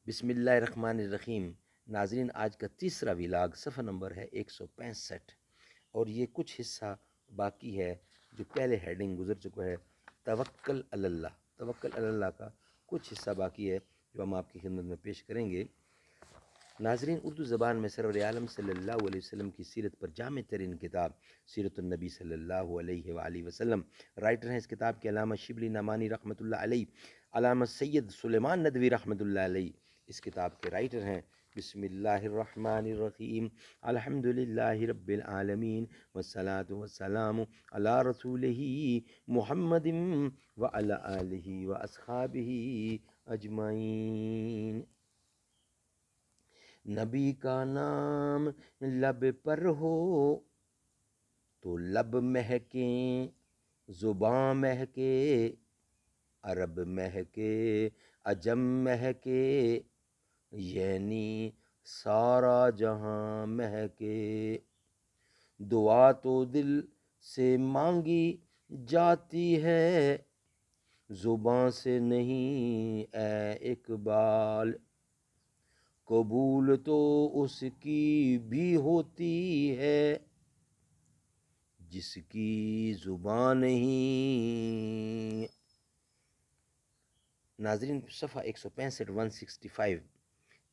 بسم اللہ الرحمن الرحیم۔ ناظرین، آج کا تیسرا ولاگ صفحہ نمبر ہے 165، اور یہ کچھ حصہ باقی ہے جو پہلے ہیڈنگ گزر چکا ہے، توکل علی اللہ۔ توکل علی اللہ کا کچھ حصہ باقی ہے جو ہم آپ کی خدمت میں پیش کریں گے۔ ناظرین، اردو زبان میں سرور عالم صلی اللہ علیہ وسلم کی سیرت پر جامع ترین کتاب سیرت النبی صلی اللہ علیہ وآلہ وسلم۔ رائٹر ہیں اس کتاب کے علامہ شبلی نعمانی رحمۃ اللہ علیہ، علامہ سید سلیمان ندوی رحمۃ اللہ علیہ اس کتاب کے رائٹر ہیں۔ بسم اللہ الرحمن الرحیم، الحمد للہ رب العالمین، والصلاة والسلام علی رسولہ محمد وعلی آلہ واصحابہ اجمعین۔ نبی کا نام لب پر ہو تو لب مہکیں، زباں مہکے، عرب مہکے، عجم مہکے، یعنی سارا جہاں مہکے۔ دعا تو دل سے مانگی جاتی ہے، زباں سے نہیں اے اقبال۔ قبول تو اس کی بھی ہوتی ہے جس کی زبان نہیں۔ ناظرین، صفحہ 165 165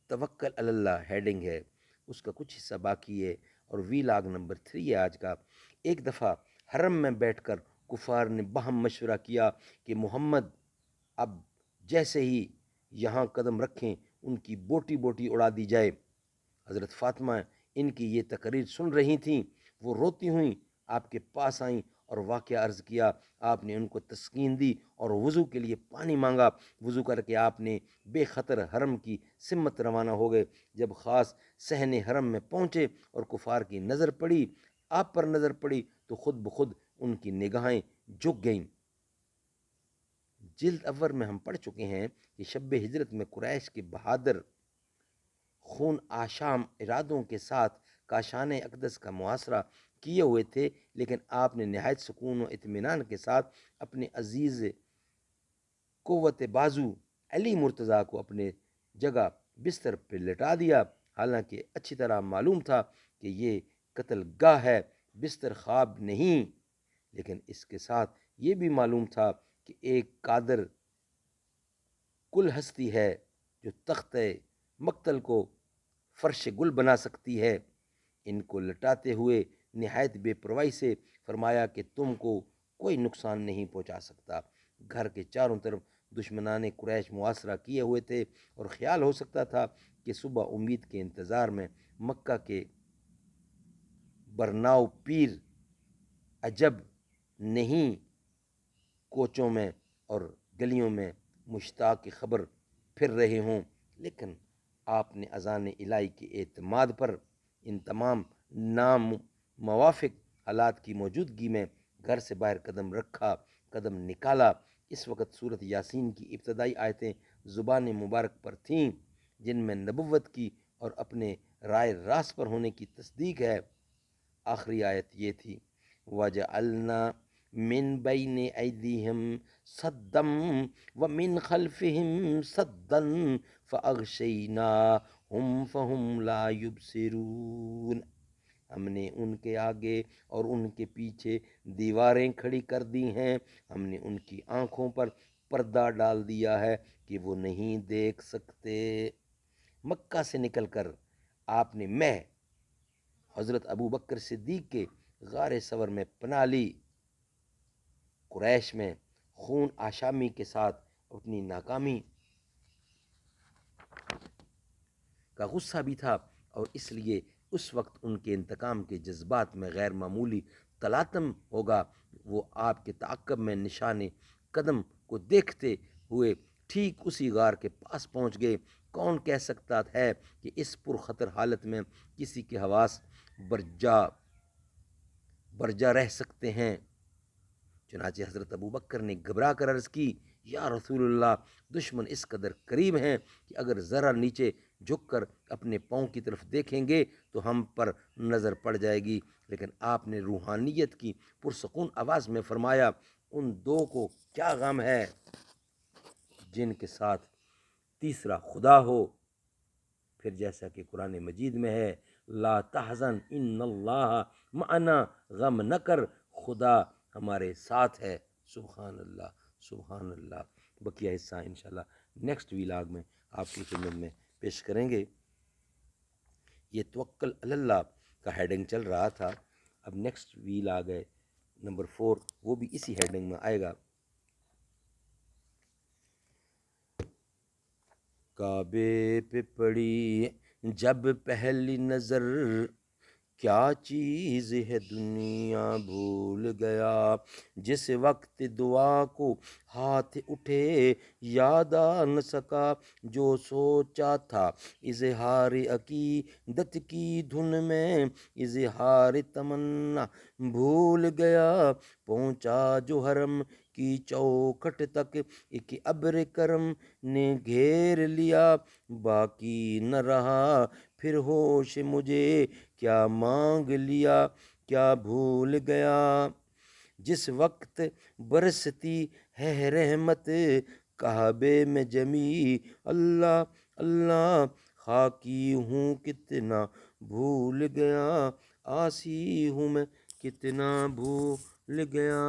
توکل علی اللہ ہیڈنگ ہے، اس کا کچھ حصہ باقی ہے، اور ویلاگ نمبر 3 ہے آج کا۔ ایک دفعہ حرم میں بیٹھ کر کفار نے باہم مشورہ کیا کہ محمد اب جیسے ہی یہاں قدم رکھیں ان کی بوٹی بوٹی اڑا دی جائے۔ حضرت فاطمہ ان کی یہ تقریر سن رہی تھیں، وہ روتی ہوئیں آپ کے پاس آئیں اور واقعہ عرض کیا۔ آپ نے ان کو تسکین دی اور وضو کے لیے پانی مانگا۔ وضو کر کے آپ نے بے خطر حرم کی سمت روانہ ہو گئے۔ جب خاص صحن حرم میں پہنچے اور کفار کی نظر پڑی، آپ پر نظر پڑی، تو خود بخود ان کی نگاہیں جھک گئیں۔ جلد اول میں ہم پڑھ چکے ہیں کہ شب ہجرت میں قریش کے بہادر خون آشام ارادوں کے ساتھ کاشان اقدس کا محاصرہ کیے ہوئے تھے، لیکن آپ نے نہایت سکون و اطمینان کے ساتھ اپنے عزیز قوت بازو علی مرتضیٰ کو اپنے جگہ بستر پہ لٹا دیا۔ حالانکہ اچھی طرح معلوم تھا کہ یہ قتل گاہ ہے، بستر خواب نہیں، لیکن اس کے ساتھ یہ بھی معلوم تھا کہ ایک قادر کل ہستی ہے جو تخت مقتل کو فرش گل بنا سکتی ہے۔ ان کو لٹاتے ہوئے نہایت بے پرواہی سے فرمایا کہ تم کو کوئی نقصان نہیں پہنچا سکتا۔ گھر کے چاروں طرف دشمنان قریش محاصرہ کیے ہوئے تھے، اور خیال ہو سکتا تھا کہ صبح امید کے انتظار میں مکہ کے برناؤ پیر عجب نہیں کوچوں میں اور گلیوں میں مشتاق کی خبر پھر رہے ہوں، لیکن آپ نے اذان الہی کے اعتماد پر ان تمام ناموافق حالات کی موجودگی میں گھر سے باہر قدم رکھا، قدم نکالا۔ اس وقت سورت یاسین کی ابتدائی آیتیں زبان مبارک پر تھیں، جن میں نبوت کی اور اپنے رائے راست پر ہونے کی تصدیق ہے۔ آخری آیت یہ تھی، وَجَعَلْنَا مِن بَيْنِ أَيْدِيهِمْ سَدًّا وَمِنْ خَلْفِهِمْ سَدًّا فَأَغْشَيْنَاهُمْ فَهُمْ لَا يُبْصِرُونَ۔ ہم نے ان کے آگے اور ان کے پیچھے دیواریں کھڑی کر دی ہیں، ہم نے ان کی آنکھوں پر پردہ ڈال دیا ہے کہ وہ نہیں دیکھ سکتے۔ مکہ سے نکل کر آپ نے حضرت ابو بکر صدیق کے غار ثور میں پناہ لی۔ قریش میں خون آشامی کے ساتھ اپنی ناکامی کا غصہ بھی تھا، اور اس لیے اس وقت ان کے انتقام کے جذبات میں غیر معمولی تلاطم ہوگا۔ وہ آپ کے تعاقب میں نشان قدم کو دیکھتے ہوئے ٹھیک اسی غار کے پاس پہنچ گئے۔ کون کہہ سکتا ہے کہ اس پرخطر حالت میں کسی کے حواس برجا رہ سکتے ہیں؟ چنانچہ حضرت ابو بکر نے گھبرا کر عرض کی، یا رسول اللہ، دشمن اس قدر قریب ہیں کہ اگر ذرا نیچے جھک کر اپنے پاؤں کی طرف دیکھیں گے تو ہم پر نظر پڑ جائے گی۔ لیکن آپ نے روحانیت کی پرسکون آواز میں فرمایا، ان دو کو کیا غم ہے جن کے ساتھ تیسرا خدا ہو۔ پھر جیسا کہ قرآن مجید میں ہے لا تحزن ان اللہ معنا، غم نہ کر، خدا ہمارے ساتھ ہے۔ سبحان اللہ، سبحان اللہ۔ بقیہ حصہ انشاءاللہ نیکسٹ ویلاگ میں آپ کی خدمت میں پیش کریں گے۔ یہ توکل علی اللہ کا ہیڈنگ چل رہا تھا، اب نیکسٹ ویلاگ ہے نمبر 4، وہ بھی اسی ہیڈنگ میں آئے گا۔ کعبے پہ پڑی جب پہلی نظر، کیا چیز ہے دنیا بھول گیا، جس وقت دعا کو ہاتھ اٹھے یاد آ نہ سکا، جو سوچا تھا اظہار عقیدت کی دھن میں اظہار تمنا بھول گیا، پہنچا جو حرم کی چوکھٹ تک ایک ابر کرم نے گھیر لیا، باقی نہ رہا پھر ہوش مجھے کیا مانگ لیا، کیا بھول گیا، جس وقت برستی ہے رحمت کعبے میں جمی، اللہ اللہ خاکی ہوں کتنا بھول گیا، آسی ہوں میں کتنا بھول گیا۔